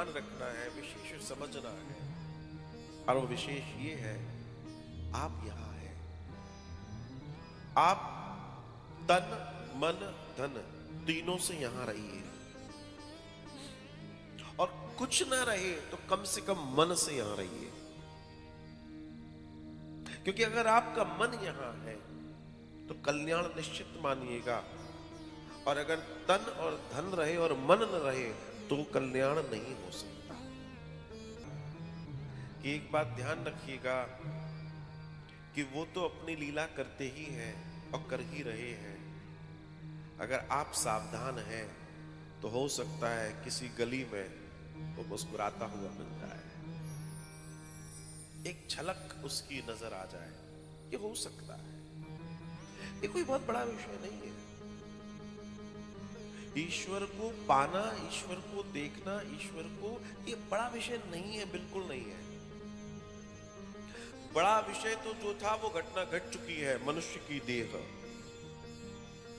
ध्यान रखना है, विशेष समझना है। और वो विशेष ये है, आप यहां हैं। आप तन मन धन तीनों से यहां रहिए, और कुछ ना रहे तो कम से कम मन से यहां रहिए। क्योंकि अगर आपका मन यहां है तो कल्याण निश्चित मानिएगा, और अगर तन और धन रहे और मन न रहे तो कल्याण नहीं हो सकता। कि एक बात ध्यान रखिएगा कि वो तो अपनी लीला करते ही हैं और कर ही रहे हैं। अगर आप सावधान हैं तो हो सकता है किसी गली में वो मुस्कुराता हुआ मिल जाए, एक झलक उसकी नजर आ जाए, ये हो सकता है। ये कोई बहुत बड़ा विषय नहीं है। ईश्वर को पाना, ईश्वर को देखना, ईश्वर को, ये बड़ा विषय नहीं है, बिल्कुल नहीं है। बड़ा विषय तो जो था वो घटना घट चुकी है, मनुष्य की देह।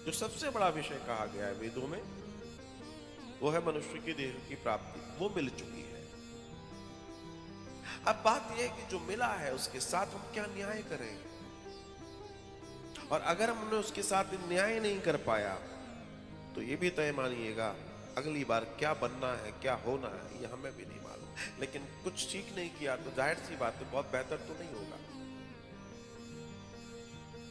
जो सबसे बड़ा विषय कहा गया है वेदों में वो है मनुष्य की देह की प्राप्ति, वो मिल चुकी है। अब बात यह है कि जो मिला है उसके साथ हम क्या न्याय करें, और अगर हमने उसके साथ न्याय नहीं कर पाया तो ये भी तय मानिएगा अगली बार क्या बनना है, क्या होना है, ये हमें भी नहीं मालूम। लेकिन कुछ ठीक नहीं किया तो जाहिर सी बात है बहुत बेहतर तो नहीं होगा।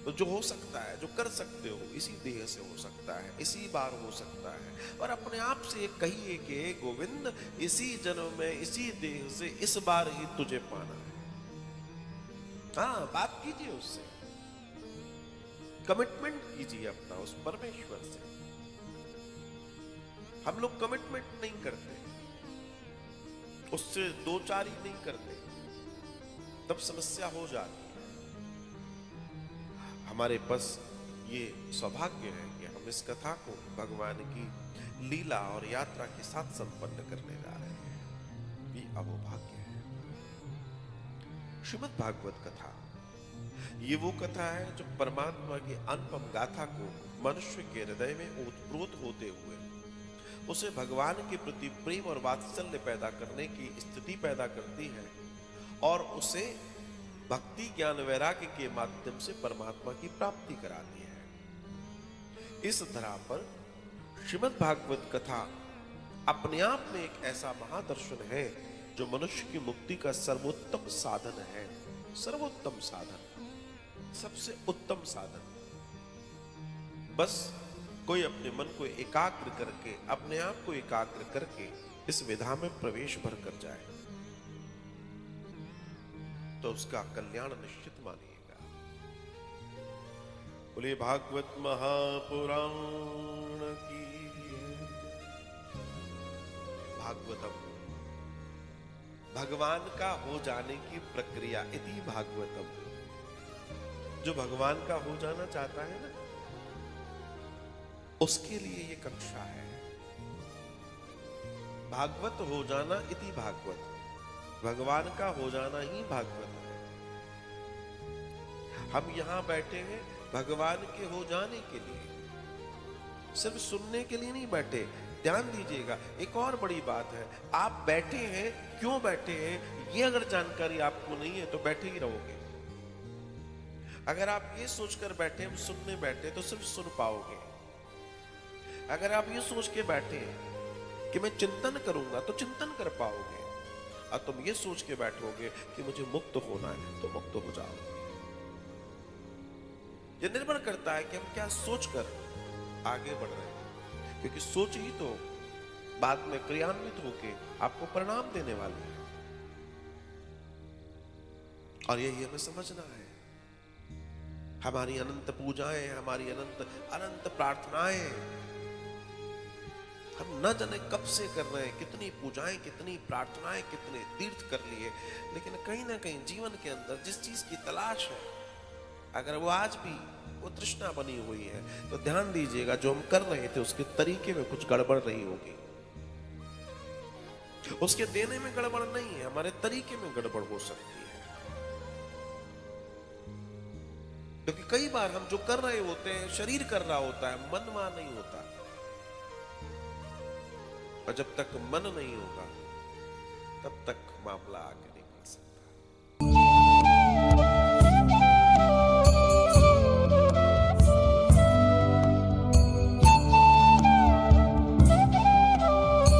तो जो हो सकता है, जो कर सकते हो, इसी देह से हो सकता है, इसी बार हो सकता है। और अपने आप से कहिए कि गोविंद, इसी जन्म में इसी देह से इस बार ही तुझे पाना है। हाँ, बात कीजिए उससे, कमिटमेंट कीजिए अपना उस परमेश्वर से। हम लोग कमिटमेंट नहीं करते, उससे दो चार ही नहीं करते, तब समस्या हो जाती है। हमारे पास ये सौभाग्य है कि हम इस कथा को भगवान की लीला और यात्रा के साथ संपन्न करने जा रहे हैं। ये अहोभाग्य है। श्रीमद् भागवत कथा, ये वो कथा है जो परमात्मा की अनुपम गाथा को मनुष्य के हृदय में ओतप्रोत होते हुए उसे भगवान के प्रति प्रेम और वात्सल्य पैदा करने की स्थिति पैदा करती है, और उसे भक्ति ज्ञान वैराग्य के माध्यम से परमात्मा की प्राप्ति कराती है। इस धरा पर श्रीमद् भागवत कथा अपने आप में एक ऐसा महादर्शन है जो मनुष्य की मुक्ति का सर्वोत्तम साधन है। सर्वोत्तम साधन, सबसे उत्तम साधन। बस कोई अपने मन को एकाग्र करके, अपने आप को एकाग्र करके इस विधा में प्रवेश भर कर जाए तो उसका कल्याण निश्चित मानिएगा। बोले भागवत महापुराण की। भागवतम, भगवान का हो जाने की प्रक्रिया, इति भागवतम। जो भगवान का हो जाना चाहता है ना, उसके लिए ये कक्षा है। भागवत हो जाना इति भागवत, भगवान का हो जाना ही भागवत है। हम यहां बैठे हैं भगवान के हो जाने के लिए, सिर्फ सुनने के लिए नहीं बैठे। ध्यान दीजिएगा, एक और बड़ी बात है, आप बैठे हैं, क्यों बैठे हैं, ये अगर जानकारी आपको नहीं है तो बैठे ही रहोगे। अगर आप ये सोचकर बैठे, हम सुनने बैठे, तो सिर्फ सुन पाओगे। अगर आप ये सोच के बैठे कि मैं चिंतन करूंगा तो चिंतन कर पाओगे, और तुम ये सोच के बैठोगे कि मुझे मुक्त होना है तो मुक्त हो जाओगे। ये निर्भर करता है कि हम क्या सोचकर आगे बढ़ रहे हैं, क्योंकि सोच ही तो बाद में क्रियान्वित होके आपको परिणाम देने वाली है। और यही हमें समझना है। हमारी अनंत पूजाएं, हमारी अनंत अनंत प्रार्थनाएं हम न जाने कब से कर रहे हैं, कितनी पूजाएं, कितनी प्रार्थनाएं, कितने तीर्थ कर लिए, लेकिन कहीं ना कहीं जीवन के अंदर जिस चीज की तलाश है, अगर वो आज भी वो तृष्णा बनी हुई है, तो ध्यान दीजिएगा जो हम कर रहे थे उसके तरीके में कुछ गड़बड़ रही होगी। उसके देने में गड़बड़ नहीं है, हमारे तरीके में गड़बड़ हो सकती है। क्योंकि कई बार हम जो कर रहे होते हैं, शरीर कर रहा होता है, मन वहां नहीं होता। और जब तक मन नहीं होगा तब तक मामला आगे